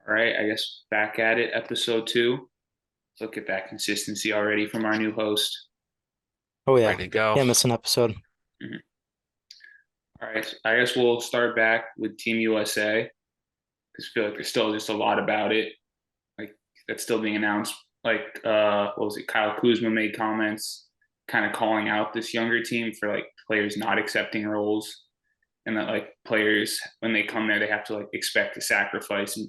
All right, I guess back at it, episode 2. Look at that consistency already from our new host. Oh yeah. Ready to go. Can't miss an episode. Mhm. All right, I guess we'll start back with Team USA because I feel like there's still just a lot about it. Like that's still being announced. Like what was it? Kyle Kuzma made comments kind of calling out this younger team for like players not accepting roles and that like players when they come there they have to like expect to sacrifice and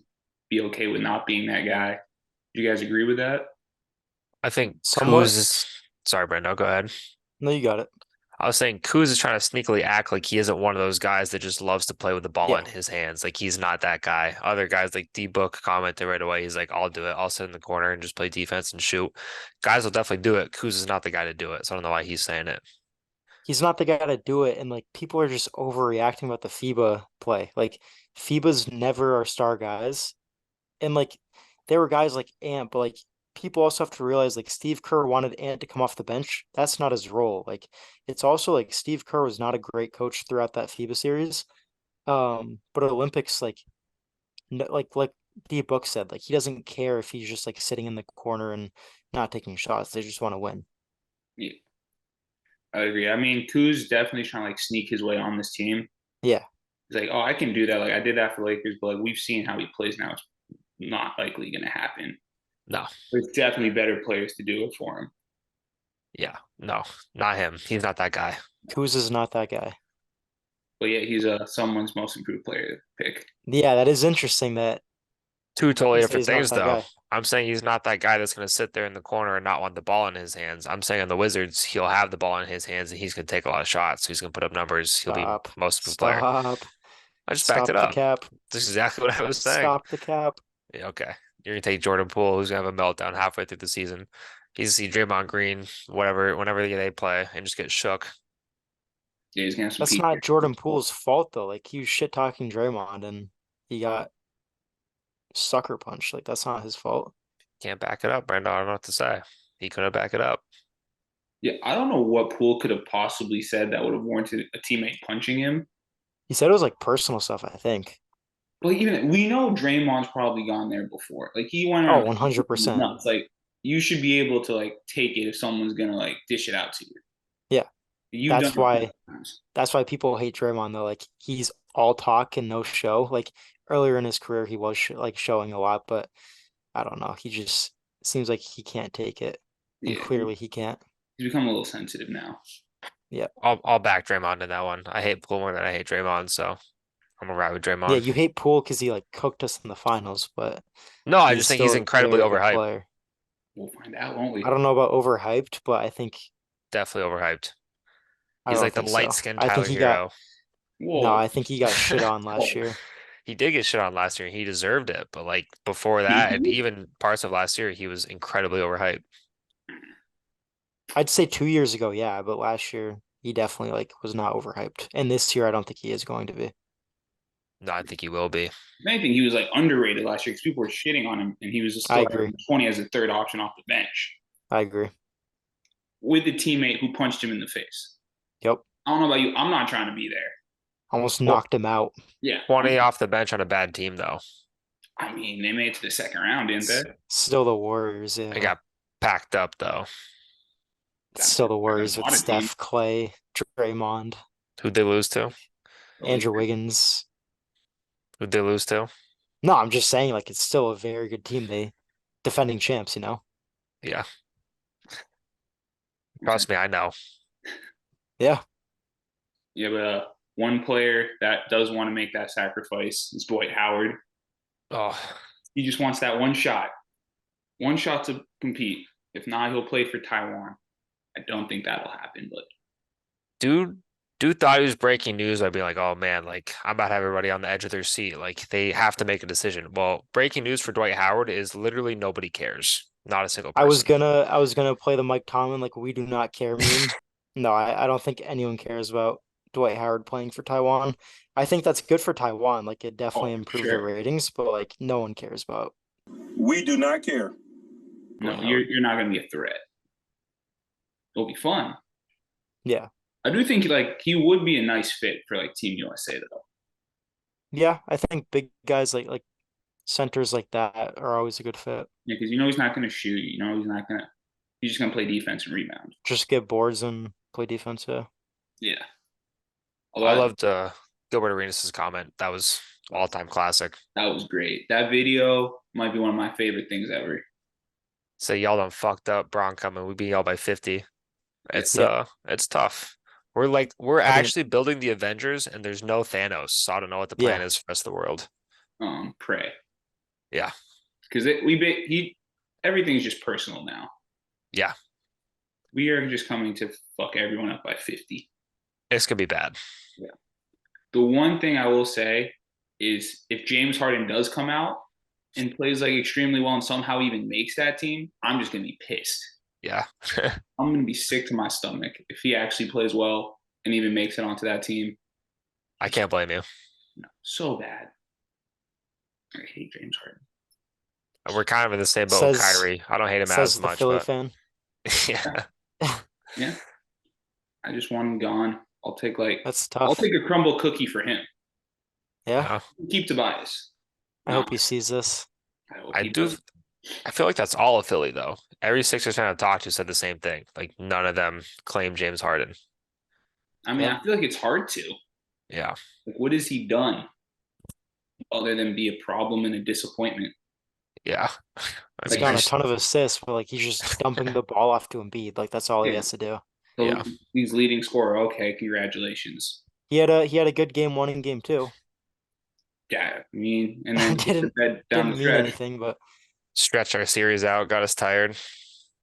be okay with not being that guy. Do you guys agree with that? I think Somewhat. Kuz is sorry, Brendo, go ahead. No, you got it. I was saying Kuz is trying to sneakily act like he isn't one of those guys that just loves to play with the ball Yeah. in his hands. Like he's not that guy. Other guys like D-Book commented right away. He's like, I'll do it. I'll sit in the corner and just play defense and shoot. Guys will definitely do it. Kuz is not the guy to do it. So I don't know why he's saying it. He's not the guy to do it, and like people are just overreacting about the FIBA play. Like FIBA's never our star guys. And like there were guys like Ant, but like people also have to realize like Steve Kerr wanted Ant to come off the bench. That's not his role. Like it's also like Steve Kerr was not a great coach throughout that FIBA series. But Olympics like no, like D Book said, like he doesn't care if he's just like sitting in the corner and not taking shots. They just want to win. Yeah, I agree. I mean, Kuz definitely trying to like sneak his way on this team. Yeah. He's like, oh, I can do that. Like I did that for Lakers, but like we've seen how he plays now. It's not likely going to happen. No. There's definitely better players to do it for him. Yeah. No. Not him. He's not that guy. Kuz is not that guy. But yeah, he's someone's most improved player pick. Yeah, that is interesting that Two totally you say different he's not things, that though. guy. I'm saying he's not that guy that's going to sit there in the corner and not want the ball in his hands. I'm saying on the Wizards, he'll have the ball in his hands and he's going to take a lot of shots. He's going to put up numbers. He'll be Stop. most improved player. Stop. I just backed it Stop the up. cap. This is exactly what I was saying. Stop the cap. Yeah, okay. You're going to take Jordan Poole, who's going to have a meltdown halfway through the season. He's see Draymond Green, whatever, whenever they play, and just get shook. Yeah, he's gonna have some That's peak. not Jordan Poole's fault though. Like he was shit talking Draymond and he got sucker punched. Like that's not his fault. Can't back it up, Brandon. I don't know what to say. He couldn't back it up. Yeah, I don't know what Poole could have possibly said that would have warranted a teammate punching him. He said it was like personal stuff, I think. But even we know Draymond's probably gone there before. Like he went Oh, around 100%. nuts. Like you should be able to like take it if someone's gonna like dish it out to you. Yeah. You've done That's it why times. that's why people hate Draymond though. Like he's all talk and no show. Like earlier in his career he was like showing a lot, but I don't know. He just seems like he can't take it. And Yeah, clearly he can't. he's become a little sensitive now. Yeah. I'll back Draymond in that one. I hate Poole more than I hate Draymond, so I'm gonna ride with Yeah, Draymond. you hate Poole because he like cooked us in the finals, but No, I he's just think he's still a incredibly very good overhyped. player. We'll find out, won't I we? don't know about overhyped, but I think Definitely overhyped. I He's don't like the think so. light-skinned I think Tyler he got Hero. no, Whoa, I think he got shit on last whoa. year. He did get shit on last year. He deserved it, but like before Did that, and he? even parts of last year, he was incredibly overhyped. I'd say 2 years ago, yeah, but last year he definitely like was not overhyped. And this year I don't think he is going to be. No, I think he will be. If anything, he was like underrated last year because people were shitting on him, and he was just I still agree. 20 as a third option off the bench I agree. with the teammate who punched him in the face. Yep. I don't know about you. I'm not trying to be there. Almost Well, knocked him out. Yeah, 20 off the bench on a bad team, though. I mean, they made it to the second round, didn't they? Still the Warriors, It yeah. got packed up, though. Still the There's Warriors a with lot of teams. Steph, Clay, Draymond, Who'd they lose to? The Andrew Lakers. Wiggins. Who'd they lose to? No, I'm just saying like it's still a very good team. They defending champs, you know? Yeah, Okay. trust me, I know. Yeah. Yeah, but one player that does want to make that sacrifice is Dwight Howard. Oh, He just wants that one shot to compete. If not, he'll play for Taiwan. I don't think that'll happen, but dude, dude thought he was breaking news by being like, "Oh man, like I'm about to have everybody on the edge of their seat. Like they have to make a decision." Well, breaking news for Dwight Howard is literally nobody cares. Not a single person. I was gonna play the Mike Tomlin like we do not care meme. No, I don't think anyone cares about Dwight Howard playing for Taiwan. I think that's good for Taiwan. Like it oh, definitely for improves their sure. ratings, but like no one cares about We do not care. No, Dwight you're Howard. you're not going to be a threat. It'll be fun. Yeah. I do think like he would be a nice fit for like Team USA though. Yeah, I think big guys like centers like that are always a good fit. Yeah, because he's not going to shoot. He's just going to play defense and rebound. Just get boards and play defense. Yeah. Yeah. I loved Gilbert Arenas' comment. That was all-time classic. That was great. That video might be one of my favorite things ever. So y'all done fucked up, Bron coming. We beat y'all by 50. It's tough. We're actually building the Avengers, and there's no Thanos, so I don't know what the plan is for the rest of the world. Pray. Yeah. Because everything's just personal now. Yeah. We are just coming to fuck everyone up by 50. It's gonna be bad. Yeah. The one thing I will say is if James Harden does come out and plays like extremely well and somehow even makes that team, I'm just gonna be pissed. Yeah. I'm gonna be sick to my stomach if he actually plays well and even makes it onto that team. I can't blame you. No, so bad. I hate James Harden. We're kind of in the same boat with Kyrie. I don't hate him as much, Philly but fan. yeah. Yeah. I just want him gone. I'll take that's tough. I'll take a crumble cookie for him. Yeah. Keep Tobias. I hope he sees this. I feel like that's all of Philly though. Every Sixers fan I've talked to said the same thing. Like none of them claim James Harden. I mean, I feel like it's hard to. Yeah. Like, what has he done other than be a problem and a disappointment? Yeah. He's got a ton of assists, but like he's just dumping the ball off to Embiid. Like that's all he has to do. So yeah. He's leading scorer. Okay, congratulations. He had a good game 1 and game 2. Yeah, I mean, and then didn't mean anything, but stretch our series out, got us tired.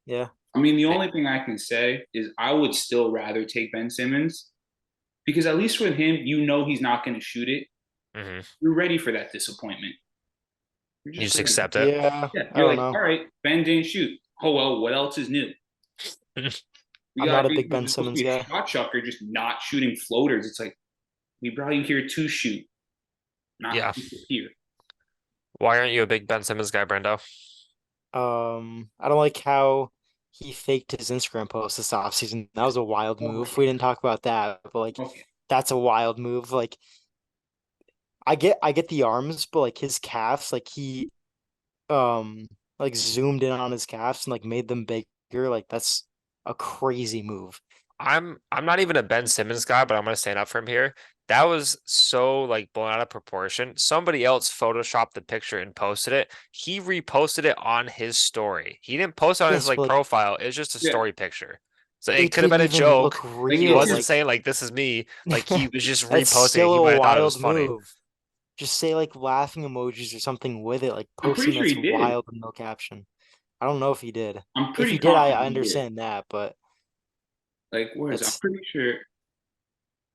Yeah. I mean, the only thing I can say is I would still rather take Ben Simmons because at least with him, he's not going to shoot it. Mm-hmm. You're ready for that disappointment. You just accept it. Yeah. You're like, all right, Ben didn't shoot. Oh well, what else is new? I'm not a big Ben Simmons guy. Shot chucker, just not shooting floaters. It's like we brought you here to shoot, not here. Why aren't you a big Ben Simmons guy, Brendo? I don't like how he faked his Instagram post this offseason. That was a wild move. We didn't talk about that, but like that's a wild move. Like I get the arms, but like his calves, like he like zoomed in on his calves and like made them bigger. Like that's a crazy move. I'm not even a Ben Simmons guy, but I'm gonna stand up for him here. That was so like blown out of proportion. Somebody else photoshopped the picture and posted it. He reposted it on his story. He didn't post it on his profile. It was just a story picture. So it could have been a joke. Like, he wasn't saying like this is me. Like he was just reposting. Still he a wild funny. Move. Just say like laughing emojis or something with it. Like posting that's wild with no caption. I don't know if he did. If he did, I understand that, but like where is it? I'm pretty sure.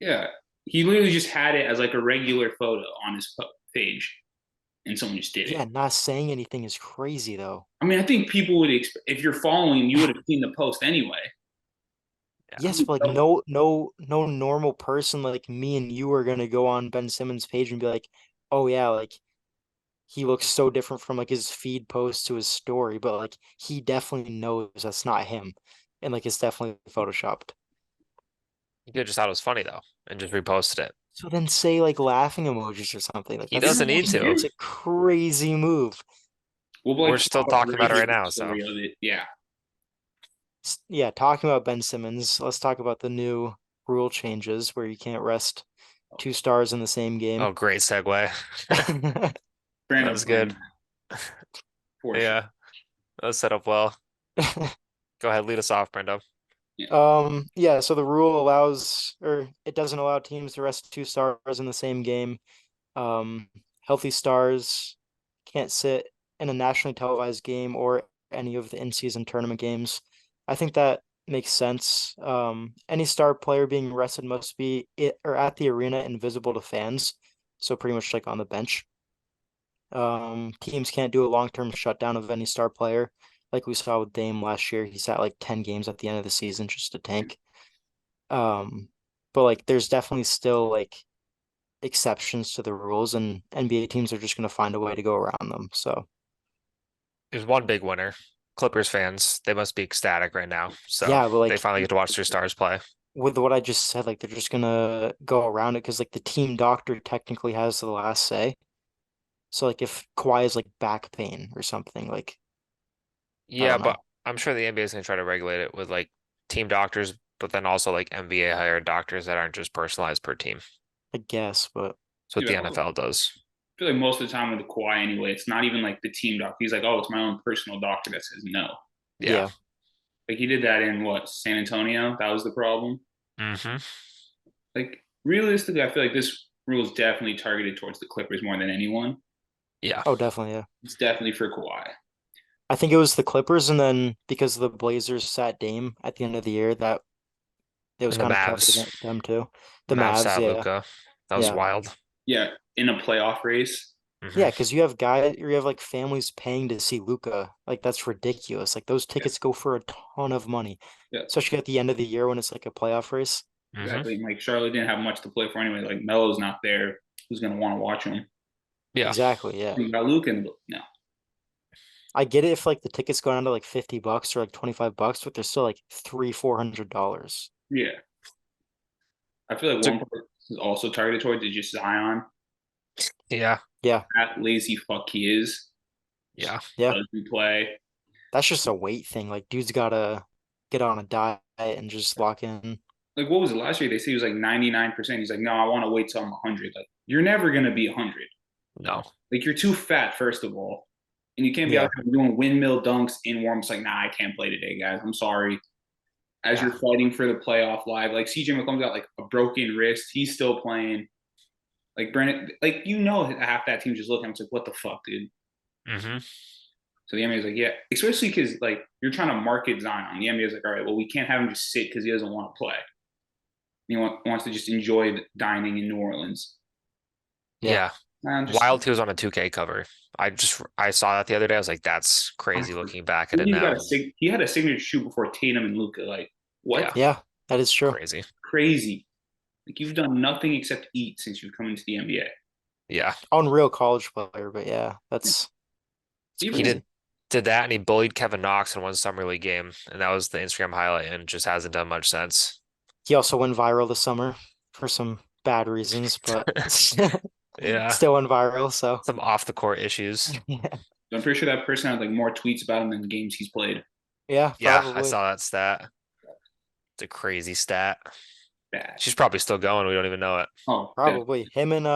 Yeah. He literally just had it as like a regular photo on his page, and someone just did it. Yeah, not saying anything is crazy though. I mean, I think people would if you're following, you would have seen the post anyway. Yes, but like no normal person like me and you are gonna go on Ben Simmons' page and be like, oh yeah, like he looks so different from like his feed post to his story, but like he definitely knows that's not him, and like it's definitely photoshopped. You could have just thought it was funny though, and just reposted it. So then say like laughing emojis or something. Like he doesn't need to. It's a crazy move. We're still talking about it right now, so yeah. Yeah, talking about Ben Simmons, let's talk about the new rule changes where you can't rest 2 stars in the same game. Oh, great segue. That was good. Yeah, that was set up well. Go ahead, lead us off, Brendo. Yeah, so the rule allows, or it doesn't allow teams to rest 2 stars in the same game. Healthy stars can't sit in a nationally televised game or any of the in-season tournament games. I think that makes sense. Any star player being rested must be at the arena invisible to fans, so pretty much like on the bench. Teams can't do a long-term shutdown of any star player. Like we saw with Dame last year, he sat like 10 games at the end of the season just to tank. But like there's definitely still like exceptions to the rules, and NBA teams are just going to find a way to go around them. So there's one big winner. Clippers fans, they must be ecstatic right now. So yeah, but like, they finally get to watch their stars play. With what I just said, like they're just gonna go around it because like the team doctor technically has the last say. So like if Kawhi is like back pain or something, like I Yeah, don't but know. I'm sure the NBA is gonna try to regulate it with like team doctors, but then also like NBA hired doctors that aren't just personalized per team. I guess, but That's what Yeah, the I NFL does. feel like most of the time with the Kawhi anyway, it's not even like the team doctor. He's like, oh, it's my own personal doctor that says no. Yeah. yeah. Like he did that in what, San Antonio? That was the problem. Hmm. Like realistically, I feel like this rule is definitely targeted towards the Clippers more than anyone. Yeah. Oh, definitely, yeah. It's definitely for Kawhi. I think it was the Clippers, and then because the Blazers sat Dame at the end of the year, that it was And the kind of targeted Mavs. at them too. The The Mavs Mavs, sat yeah, Luca. That was yeah, wild. Yeah, in a playoff race. yeah. Hmm. Because you have guys, you have like families paying to see Luca. Like that's ridiculous. Like those Yeah, tickets go for a ton of money, yeah, especially at the end of the year when it's like a playoff race. Hmm. exactly. And like Charlotte didn't have much to play for anyway. Like Melo's not there. Who's gonna want to watch him? Yeah. Exactly, yeah. You got Luke and no. I get it if like the tickets go down to like $50 or like $25, but they're still like $300-400. Yeah. I feel like So, one part is also targeted towards is just Zion. yeah. Yeah, That lazy fuck he is. Yeah. yeah. Doesn't play. That's just a weight thing. Like, dude's gotta get on a diet and just lock in. Like what was it last year? They say he was like 99%. He's like, no, I want to wait till I'm 100. Like you're never gonna be 100. No. Like you're too fat, first of all, and you can't be Yeah, out there doing windmill dunks in warm. It's like, nah, I can't play today, guys. I'm sorry. As Yeah. you're fighting for the playoff live, like CJ McCollum's got like a broken wrist. He's still playing. Like Brandon, like half that team just looking. It's like, what the fuck, dude? Hmm. So the NBA is like, yeah, especially because like you're trying to market Zion. The NBA is like, all right, well, we can't have him just sit because he doesn't want to play. Wants to just enjoy dining in New Orleans. yeah. Yeah. Just Wild 2 was on a 2K cover. I saw that the other day. I was like, that's crazy looking back at it he now. he had a signature shoot before Tatum and Luka. Like what? Yeah. Yeah, that is true. Crazy. Crazy. Like you've done nothing except eat since you've come into the NBA. Yeah. Unreal college player, but yeah, that's it's Even He crazy. did that and he bullied Kevin Knox in one summer league game. And that was the Instagram highlight and just hasn't done much since. He also went viral this summer for some bad reasons, but Yeah. still went viral. So Some off the court issues. yeah, I'm pretty sure that person had like more tweets about him than games he's played. yeah, Yeah, I probably. saw that stat. It's a crazy stat. Bad. She's probably still going. We don't even know it. Oh, Probably him and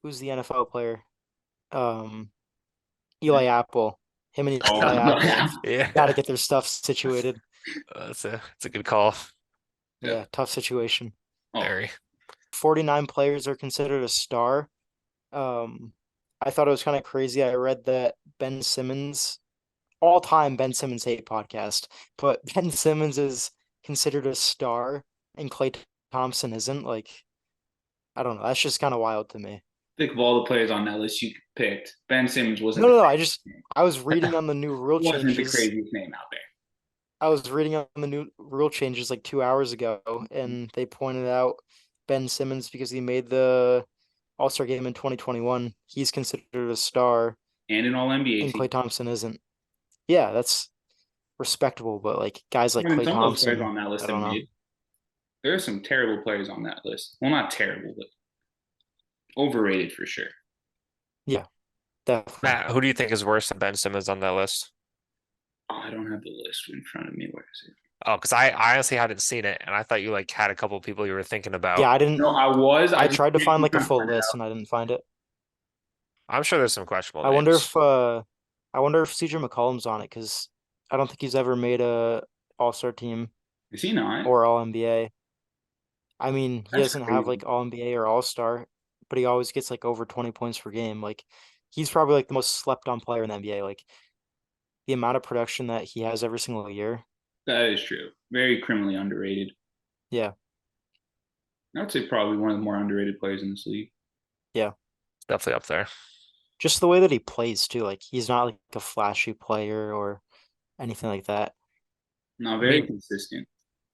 who's the NFL player? Um, Eli Apple. Him and Oh, Eli Apple yeah. Yeah. got to get their stuff situated. It's a good call. Yeah. Yeah, tough situation. Oh, Very. 49 players are considered a star. I thought it was kind of crazy. I read that Ben Simmons, all-time Ben Simmons hate podcast, but Ben Simmons is considered a star and Klay Thompson isn't. Like, I don't know. That's just kind of wild to me. think of all the players on that list you picked, Ben Simmons wasn't. No. I was reading on the new rule wasn't the changes. craziest name out there. I was reading on the new rule changes like 2 hours ago, and they pointed out Ben Simmons because he made the All-Star game in 2021. He's considered a star, And an All NBA and team. Klay Thompson isn't. Yeah, that's respectable, but like guys like I mean, Klay some of those players Thompson, on that list I have don't know. made. There are some terrible players on that list. Well, not terrible, but overrated for sure. Yeah, definitely. Matt, who do you think is worse than Ben Simmons on that list? Oh, I don't have the list in front of me. Where is it? Oh, because I honestly hadn't seen it, and I thought you like had a couple people you were thinking about. Yeah, I didn't. No, I was. I just tried to find like a can't full find it list out. and I didn't find it. I'm sure there's some questionable I wonder names. I wonder if CJ McCollum's on it because I don't think he's ever made a All-Star team Is he not? or All NBA. I mean, he That's doesn't have crazy. like All NBA or All Star, but he always gets like over 20 points per game. Like he's probably like the most slept on player in the NBA. Like the amount of production that he has every single year. That is true. Very criminally underrated. Yeah, I would say probably one of the more underrated players in this league. yeah. Definitely up there. Just the way that he plays too. Like he's not like a flashy player or anything like that. No, very mean- consistent.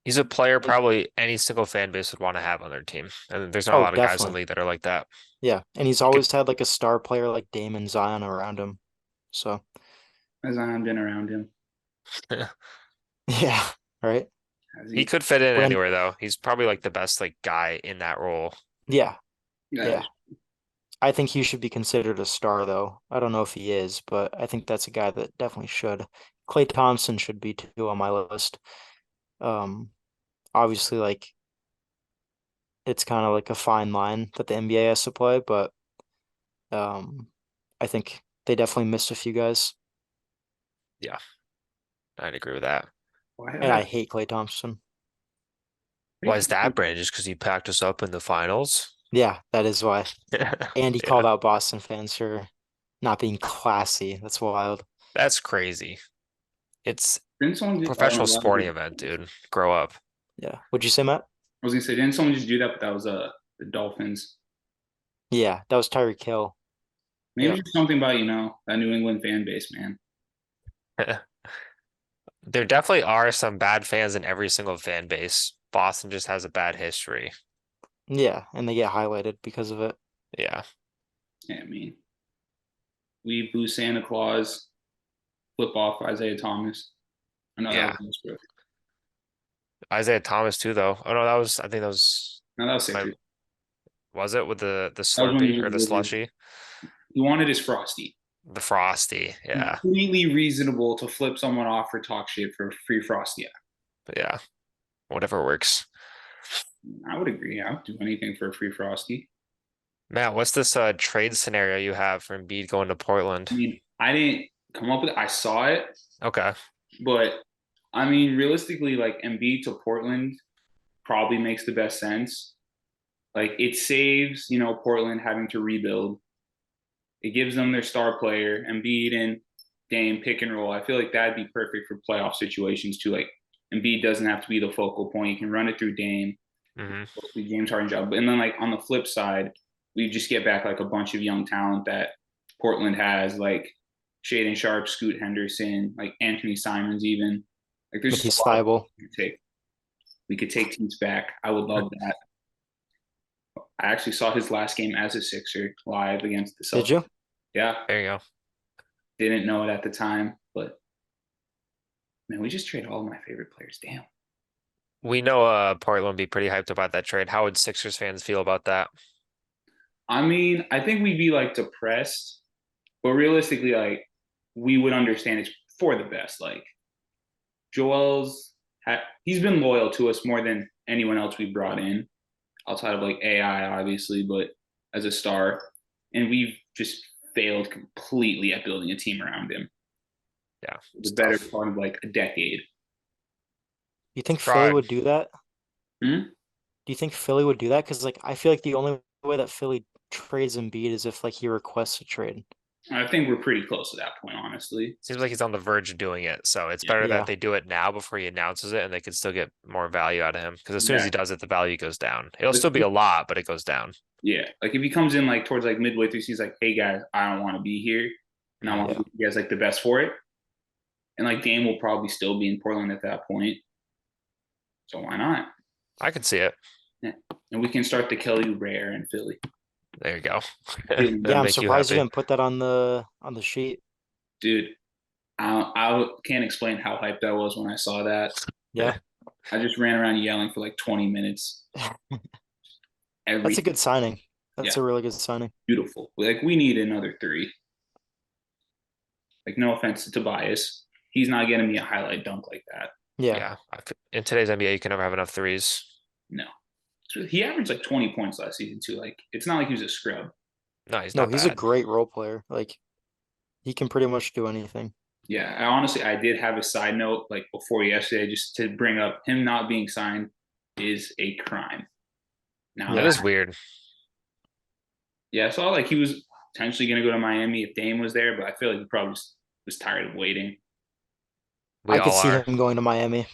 He's a player probably any single fan base would want to have on their team. And there's not a Oh, lot of guys in the definitely. league that are like that. Yeah, and he's He could- always had like a star player like Damon Zion around him. So As I've been around him. yeah, right. Has He could fit in Brand- anywhere though. He's probably like the best like guy in that role. Yeah, That yeah. is- I think he should be considered a star, though. I don't know if he is, but I think that's a guy that definitely should. Klay Thompson should be too on my list. Um, Obviously, like it's kind of like a fine line that the NBA has to play, but um, I think they definitely missed a few guys, Yeah, I'd agree with that. Why and I hate Klay Thompson. Why is that, Brandon? Just because he packed us up in the finals? Yeah, that is why. And he Yeah, called out Boston fans for not being classy. That's wild. that's crazy. It's Didn't someone a just, I don't professional know, sporting event, dude. Grow up. Yeah. Would you say, Matt? I was gonna say, didn't someone just do that? But that was the Dolphins. Yeah, that was Tyreek Hill. Maybe Yep. it's something about that New England fan base, man. There definitely are some bad fans in every single fan base. Boston just has a bad history. Yeah, and they get highlighted because of it. Yeah. Yeah, I mean, we boo Santa Claus, flip off Isaiah Thomas. I know Yeah. that was Westbrook. Isaiah Thomas too, though. Oh no, I think that was No, that was my, Sixers. was it with the That was when he Slurpee was or the Wizards. slushy? He wanted his Frosty. The Frosty. Yeah. Completely reasonable to flip someone off or talk shit for a free Frosty. But yeah. Whatever works. I would agree. I would do anything for a free Frosty. Matt, what's this trade scenario you have for Embiid going to Portland? I mean, I didn't come up with it. I saw it, Okay. but I mean, realistically, like Embiid to Portland probably makes the best sense. Like it saves, Portland having to rebuild. It gives them their star player, Embiid and Dame pick and roll. I feel like that'd be perfect for playoff situations too. Like Embiid doesn't have to be the focal point. You can run it through Dame. hmm James Harden job. And then like on the flip side, we just get back like a bunch of young talent that Portland has, like Shaden Sharp, Scoot Henderson, like Anthony Simons, even. Like there's Matisse just a lot Thybulle. we could take teams back. I would love that. I actually saw his last game as a Sixer live against the Celtics. Did you? Yeah. There you go. Didn't know it at the time, but man, we just trade all of my favorite players. Damn. We know Portland would be pretty hyped about that trade. How would Sixers fans feel about that? I mean, I think we'd be like depressed, but realistically, like we would understand it's for the best. Like he's been loyal to us more than anyone else we brought in, outside of like AI, obviously, but as a star, and we've just failed completely at building a team around him. Yeah. The better part of like a decade. You think Tried. Philly would do that? Hmm? Do you think Philly would do that? Because like I feel like the only way that Philly trades Embiid is if like he requests a trade. I think we're pretty close to that point, honestly. Seems like he's on the verge of doing it. So it's better Yeah. that they do it now before he announces it and they can still get more value out of him. Because as soon as he does it, the value goes down. It'll still be a lot, but it goes down. Yeah. Like if he comes in like towards like midway through, he's like, hey guys, I don't want to be here. And I want to give you guys like the best for it. And like Dame will probably still be in Portland at that point. So why not? I could see it. Yeah. And we can start the Kelly Oubre era in Philly. There you go. Yeah, Yeah, I'm surprised you didn't put that on the sheet. Dude, I can't explain how hyped I was when I saw that. Yeah. I just ran around yelling for like 20 minutes. That's a good signing. That's Yeah. a really good signing. Beautiful. Like we need another 3. Like no offense to Tobias. He's not getting me a highlight dunk like that. Yeah. In today's NBA, you can never have enough threes. No. He averaged like 20 points last season too. Like it's not like he was a scrub. No, he's No, not he's a bad. great role player. Like he can pretty much do anything. Yeah, I did have a side note like before yesterday just to bring up him not being signed is a crime. Now That is weird. Yeah, I saw like he was potentially going to go to Miami if Dame was there, but I feel like he probably just was tired of waiting. We I could all see are. him going to Miami.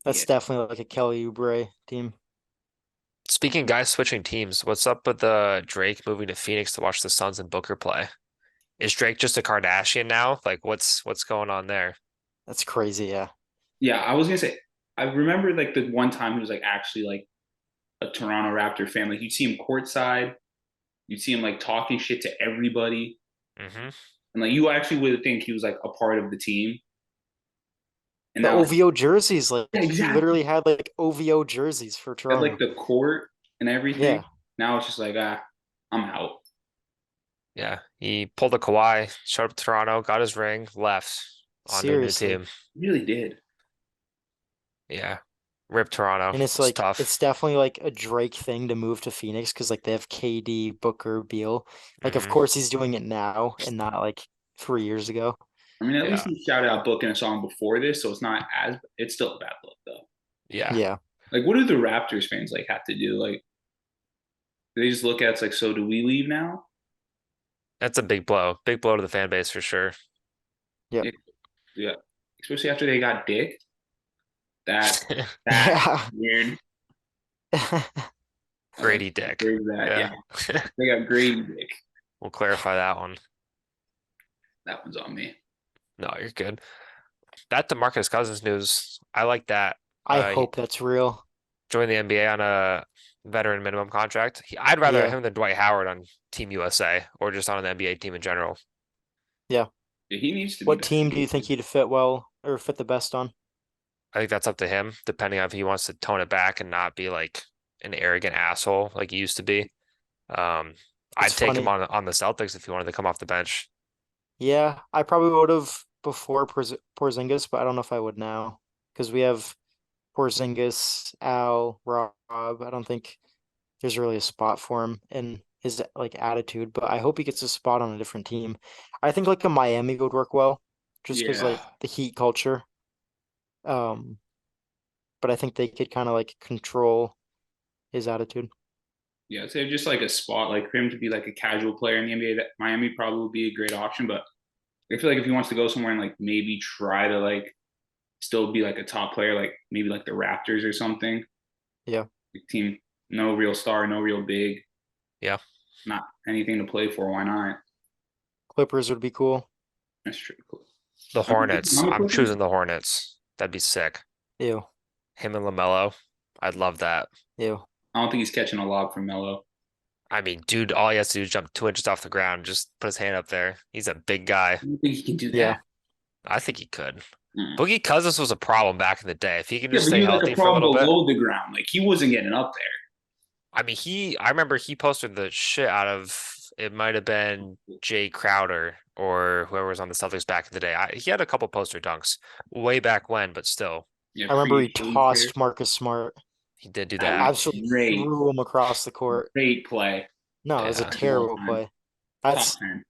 That's Yeah. definitely like a Kelly Oubre team. Speaking of guys switching teams, what's up with Drake moving to Phoenix to watch the Suns and Booker play? Is Drake just a Kardashian now? Like what's going on there? That's crazy, yeah. Yeah, I was gonna say I remember like the one time he was like actually like a Toronto Raptor fan. Like you'd see him courtside, you'd see him like talking shit to everybody, hmm and like you actually would think he was like a part of the team. And The now OVO jerseys, like Yeah, he exactly. literally had like OVO jerseys for had Toronto. like the court and everything. Yeah. Now it's just like I'm out. Yeah, he pulled a Kawhi, showed up to Toronto, got his ring, left on to a new Seriously. team. Really did. Yeah, rip Toronto. And it's It's like tough. it's definitely like a Drake thing to move to Phoenix because like they have KD, Booker, Beal. Like of Hmm. course he's doing it now and not like 3 years ago. I mean, at least Yeah, he shouted out booking a song before this, so it's not as. It's still a bad look though. yeah. Yeah. Like, what do the Raptors fans like have to do? Like, do they just look at it's like, so do we leave now? That's a big blow. Big blow to the fan base for sure. Yep. Yeah, yeah. Especially after they got Dick. That that Yeah. weird. Grady Dick. Prove that. Yeah, Yeah. they got Grady Dick. We'll clarify that one. That one's on me. No, you're good. That DeMarcus Cousins news, I like that. I He hope that's real. joined the NBA on a veteran minimum contract. I'd rather have Yeah. him than Dwight Howard on Team USA or just on an NBA team in general. Yeah. Yeah, he needs to be What back. team do you think he'd fit well or fit the best on? I think that's up to him, depending on if he wants to tone it back and not be like an arrogant asshole like he used to be. Um, It's I'd take him funny. on the Celtics if he wanted to come off the bench. Yeah, I probably would have before Porzingis, but I don't know if I would now because we have Porzingis, Al, Rob. I don't think there's really a spot for him in his like attitude, but I hope he gets a spot on a different team. I think like a Miami would work well, just because Yeah, like the Heat culture. Um, but I think they could kind of like control his attitude. yeah. So just like a spot, like for him to be like a casual player in the NBA, that Miami probably would be a great option. But I feel like if he wants to go somewhere and like maybe try to like still be like a top player, like maybe like the Raptors or something. Yeah, Team, no real star, no real big, Yeah. not anything to play for. Why not? Clippers would be cool. That's true. Cool. The I'm Hornets. the I'm Clippers. choosing the Hornets. That'd be sick. Ew, Him and LaMelo. I'd love that. ew. I don't think he's catching a lob from Melo. I mean, dude, all he has to do is jump 2 inches off the ground, just put his hand up there. He's a big guy. I don't think he can do Yeah. that. I think he could. Mm. Boogie Cousins was a problem back in the day. If he could Yeah, just but stay he was like healthy a for a problem little bit. below the ground. Like he wasn't getting up there. I mean, I remember he posted the shit out of it might have been Jay Crowder or whoever was on the Celtics back in the day. He had a couple poster dunks way back when, but still, Yeah, I remember he pre-Achilles tear. tossed Marcus Smart, he did do That that. was absolutely great, threw him across the court. great play. No, it was a Yeah. terrible All-time. play. Top That's 10.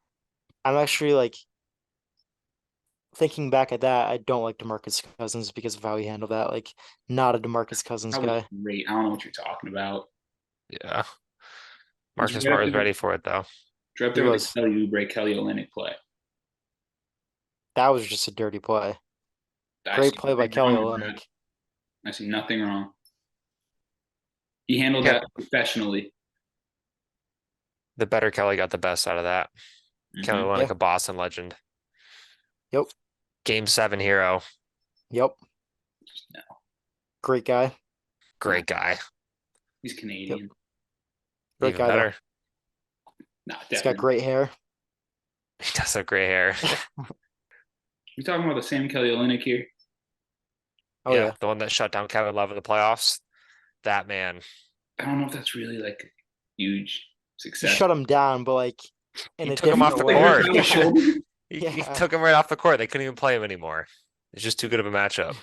I'm actually like thinking back at that. I don't like DeMarcus Cousins because of how he handled that. Like, not a DeMarcus Cousins That was guy. great. I don't know what you're talking about. Yeah. He's Marcus right Smart up was there- ready for it though. right up He there with was. the Kelly Oubre, Kelly Olynyk play. That was just a dirty play. I Great see play by nothing Kelly wrong with that. Olynyk. I see nothing wrong. He handled Yeah. that professionally. The better Kelly got the best out of that. Kelly Mhm. Olynyk, Yeah. a Boston legend. Yep. Game 7 hero. Yep. No, Great guy. Great guy. he's Canadian. Great Even guy though. better. No, He's got definitely. great hair. He does have gray hair. You talking about the same Kelly Olynyk here? Oh Yeah, yeah. the one that shut down Kevin Love in the playoffs. That man. I don't know if that's really like huge He success. shut him down, but like in He a took him off different the way. court. Yeah. He Yeah. took him right off the court. They couldn't even play him anymore. It's just too good of a matchup.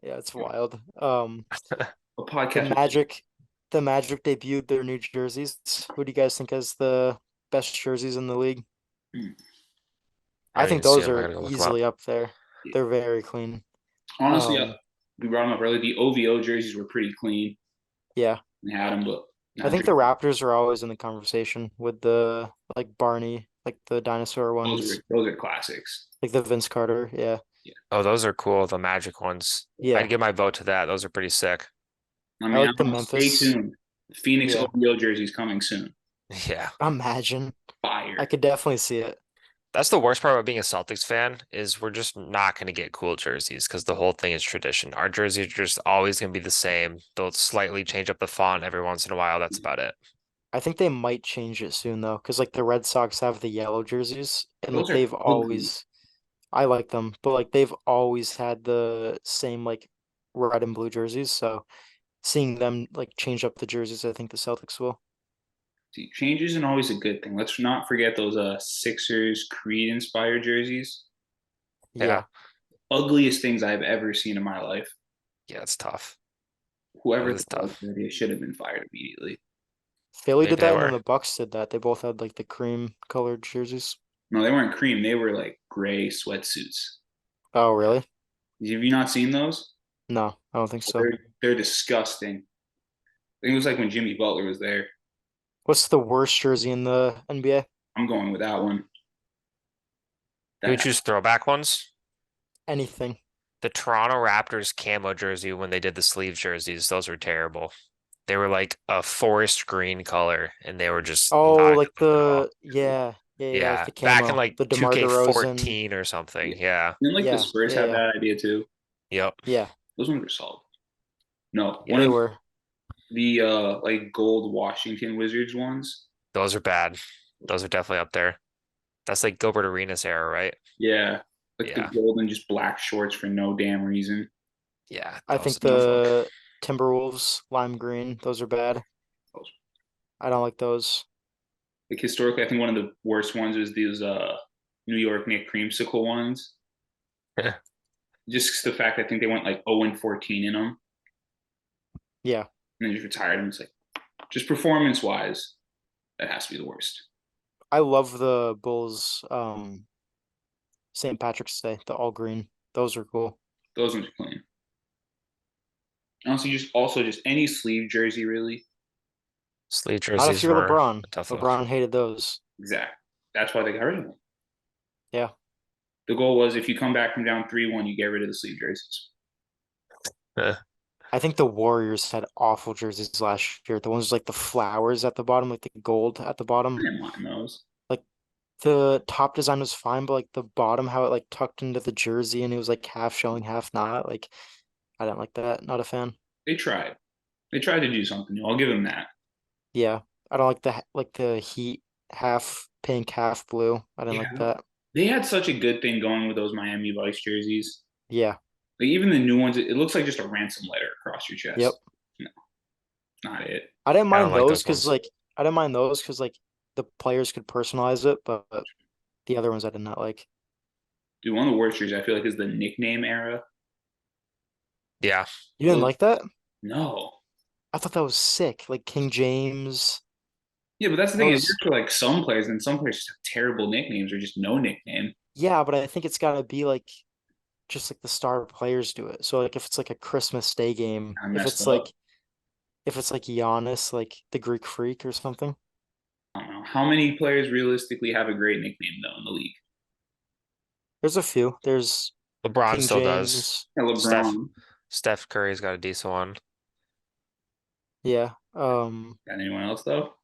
Yeah, it's wild. A The podcast. Magic debuted their new jerseys. Who do you guys think has the best jerseys in the league? I think didn't see those him. I are gotta go look 'em easily up there. They're very clean. Honestly, Um, we brought them up earlier. The OVO jerseys were pretty clean. Yeah. They had them, but I think the Raptors are always in the conversation with the like Barney, like the dinosaur ones, those are classics. like the Vince Carter. Yeah. Oh, those are cool. The Magic ones. Yeah. I'd give my vote to that. Those are pretty sick. I mean, like the don't know, Memphis. Stay tuned. Phoenix Yeah. OVO jerseys coming soon. Yeah. Imagine. Fire. I could definitely see it. That's the worst part about being a Celtics fan is we're just not going to get cool jerseys because the whole thing is tradition. Our jerseys are just always going to be the same. They'll slightly change up the font every once in a while. That's about it. I think they might change it soon though, because like the Red Sox have the yellow jerseys, and like Those are they've ugly. always, I like them, but like they've always had the same like red and blue jerseys. So seeing them like change up the jerseys, I think the Celtics will. See, change isn't always a good thing. Let's not forget those Sixers Creed inspired jerseys. Yeah. Yeah. Ugliest things I've ever seen in my life. Yeah, it's tough. Whoever That is thought of tough. that idea should have been fired immediately. Philly Maybe did they that, and then were. the Bucks did that. They both had like the cream colored jerseys. No, they weren't cream. They were like gray sweatsuits. Oh, really? Have you not seen those? No, I don't think so. They're disgusting. I think it was like when Jimmy Butler was there. What's the worst jersey in the NBA? I'm going with that one. Can we That choose throwback ones? Anything. The Toronto Raptors camo jersey when they did the sleeve jerseys, those were terrible. They were like a forest green color, and they were just Oh, not a good like look at all. like Yeah, the back in camo, like the DeMar DeRozan. 2K14 or something. yeah. Yeah. Didn't like the Yeah, Spurs yeah, have yeah, that idea too? Yep. yeah. Those ones were solid. No, Yeah. one They of were. the like gold Washington Wizards ones. Those are bad. Those are definitely up there. That's like Gilbert Arenas era, right? Yeah. Like the Yeah. gold and just black shorts for no damn reason. Yeah. I Those think don't look. the Timberwolves lime green. Those are bad. Those- I don't like those. Like historically, I think one of the worst ones was these New York Nick creamsicle ones. Just the fact I think they went like 0 and 14 in them, Yeah, and then just retired them. It's like just performance wise, that has to be the worst. I love the Bulls. St. Patrick's Day, the all green. Those are cool. Those ones are clean. Honestly, just also just any sleeve jersey really. Sleeve Not if jerseys you're were LeBron. a tough look. LeBron hated those. Exactly. That's why they got rid of them. Yeah. The goal was if you come back from down 3-1, you get rid of the sleeve jerseys. I think the Warriors had awful jerseys last year. The ones with, like the flowers at the bottom, like the gold at the I bottom. didn't mind those. Like the top design was fine, but like the bottom, how it like tucked into the jersey and it was like half showing, half not. Like I didn't like that. Not a fan. They tried. They tried to do something new. I'll give them that. Yeah. I don't like the Heat half pink, half blue. I didn't like Yeah. that. They had such a good thing going with those Miami Vice jerseys. Yeah. Like even the new ones, it looks like just a ransom letter across your chest. Yep. No, not it. I didn't I don't mind like those those ones. I didn't mind those because like the players could personalize it, but the other ones I did not like. Dude, one of the worst jerseys I feel like is the nickname era. Yeah. You didn't Those- like that? No. I thought that was sick. Like King James. Yeah, but that's the That thing. It was works for like some players, and some players just have terrible nicknames or just no nickname. Yeah, but I think it's gotta be like just like the star players do it. So like if it's like a Christmas Day game, I messed up. if it's like Giannis, like the Greek Freak or something. I don't know. How many players realistically have a great nickname though in the league? There's a few. There's LeBron King still does. James. Yeah, Steph LeBron. Steph Curry's got a decent one. Yeah. Got anyone else though?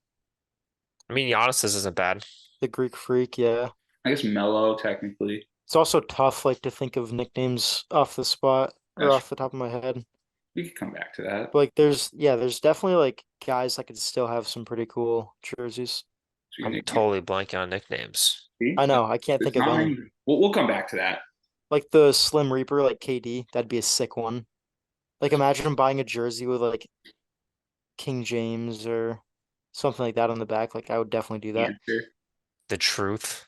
I mean, Giannis's isn't bad. The Greek Freak, yeah. I guess Melo technically. It's also tough like to think of nicknames off the spot or That's off the top of my head. we could come back to that. But like there's definitely like guys that could still have some pretty cool jerseys. So I'm you totally blanking on nicknames. see? I know, I can't There's think of not any. many. We'll come back to that. Like the Slim Reaper, like KD, that'd be a sick one. Like imagine buying a jersey with like King James or something like that on the back. Like I would definitely do that. Answer. The Truth,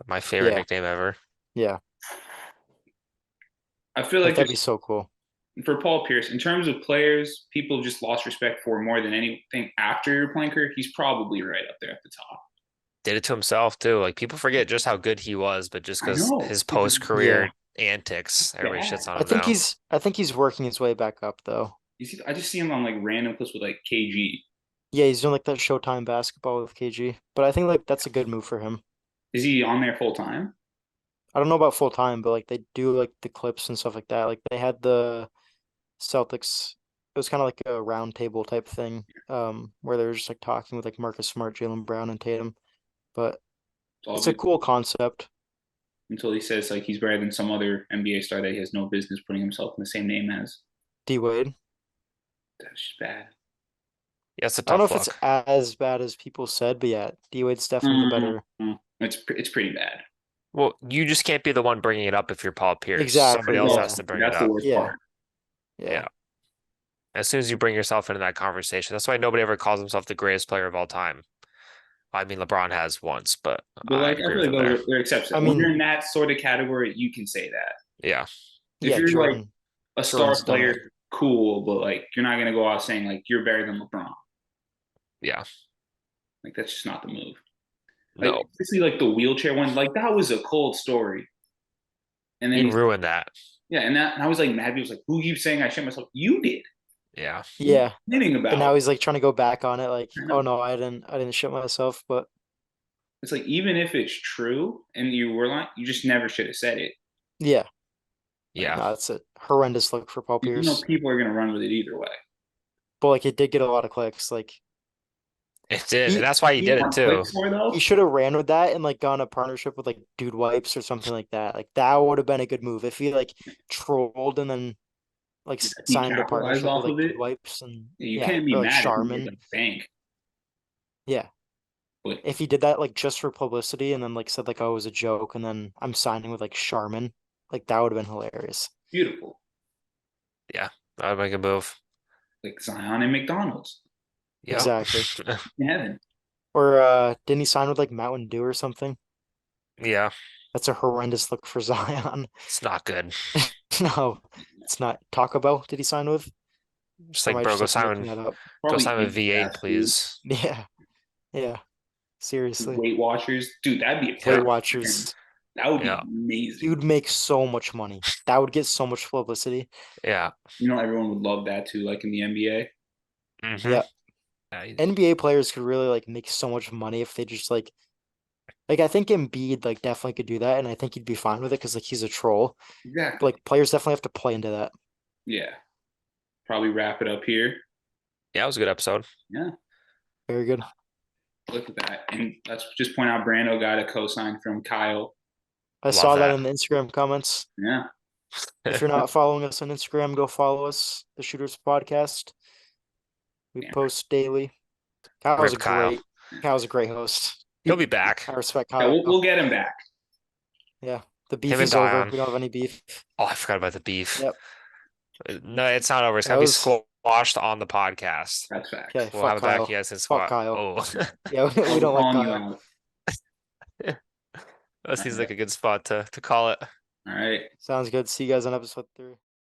my favorite Yeah, nickname ever. yeah. I feel Like like that'd be just so cool. for Paul Pierce, in terms of players, people just lost respect for more than anything after your playing career. He's probably right up there at the top. Did it to himself too. Like people forget just how good he was, but just I because know. his He's post-career antics, everybody bad. shits on I him think now. I think he's working his way back up though. You see, I just see him on like random clips with like KG. Yeah, he's doing like that Showtime basketball with KG. But I think like that's a good move for him. Is he on there full time? I don't know about full time, but like they do like the clips and stuff like that. Like they had the Celtics. It was kind of like a round table type thing, where they were just like talking with like Marcus Smart, Jalen Brown, and Tatum. But It's it's a cool concept. until he says like he's better than some other NBA star that he has no business putting himself in the same name as. D Wade. That's just bad. Yeah, it's a I don't know tough if it's look. as bad as people said, but yeah, D Wade's definitely the better. It's pretty bad. Well, you just can't be the one bringing it up if you're Paul Pierce. Exactly, Somebody else yeah. has to bring That's it the up. worst Yeah. part. Yeah. As soon as you bring yourself into that conversation, that's why nobody ever calls himself the greatest player of all time. I mean, LeBron has once, but But I like, I agree feel with like him there. they're exceptions. I When you're mean- in that sort of category, you can say that. Yeah. If Yeah, you're like Jordan. a star Jordan's done player, it. cool, but like you're not gonna go out saying like you're better than LeBron. Yeah. Like that's just not the move. Like No, especially like the wheelchair one, like that was a cold story. And then he he's ruined that. yeah, and I was like mad. He was like, "Who keeps saying I shit myself? You did." Yeah. Yeah. Kidding But about. now he's like trying to go back on it, like, I know. oh no, I didn't shit myself, but It's like even if it's true and you were lying, you just never should have said it. yeah. Yeah. No, that's a horrendous look for Paul You know, Pierce. people are gonna run with it either way. But like it did get a lot of clicks. Like It did. He- And that's why he did it On too. click score, though, he should have ran with that and like gone a partnership with like Dude Wipes or something like that. Like that would have been a good move if he like trolled and then like he signed a capitalized partnership off with of like it. Dude Wipes and You yeah, can't be or like mad if you Charmin. get the bank. Yeah. But If he did that like just for publicity and then like said like oh it was a joke and then I'm signing with like Charmin, like that would have been hilarious. beautiful, That would make a move. like Zion and McDonald's Yeah. Exactly. in heaven. Or didn't he sign with like Mountain Dew or something? Yeah. That's a horrendous look for Zion. It's not good. No, it's not. Taco Bell did he sign with? Just Or like, am I bro, just like making that up? go Probably sign with eat V8, fast food. please. Yeah. Yeah. Seriously. Weight Watchers, dude, that'd be a Weight perfect Watchers. That would Yeah. be amazing. He would make so much money. That would get so much publicity. Yeah. You know, everyone would love that too, like in the NBA. Mhm. Yeah. Yeah, NBA players could really like make so much money if they just like I think Embiid like definitely could do that and I think he'd be fine with it because like he's a troll. But Exactly. like players definitely have to play into that. Yeah. Probably wrap it up here. it was a good episode. Yeah. Very good. Look at that. And let's just point out Brando got a cosign from Kyle. I Love saw that that. in the Instagram comments. Yeah. If you're not following us on Instagram, go follow us, the Shooters Podcast. We Damn. post daily. Kyle's a Rip Kyle. great Kyle's a great host. He'll be back. I respect Yeah, Kyle. we'll get him back. Yeah. The beef Him and is over. Dion. We don't have any beef. Oh, I forgot about the beef. Yep. No, it's not over. It's That gotta be was- squashed on the podcast. That's facts. Okay, We'll fuck have it back. Kyle. You guys can Fuck squat. Kyle. Oh, Yeah, we We're don't like calling you Kyle. out. that seems like a good spot to call it. All right. Sounds good. See you guys on episode 3.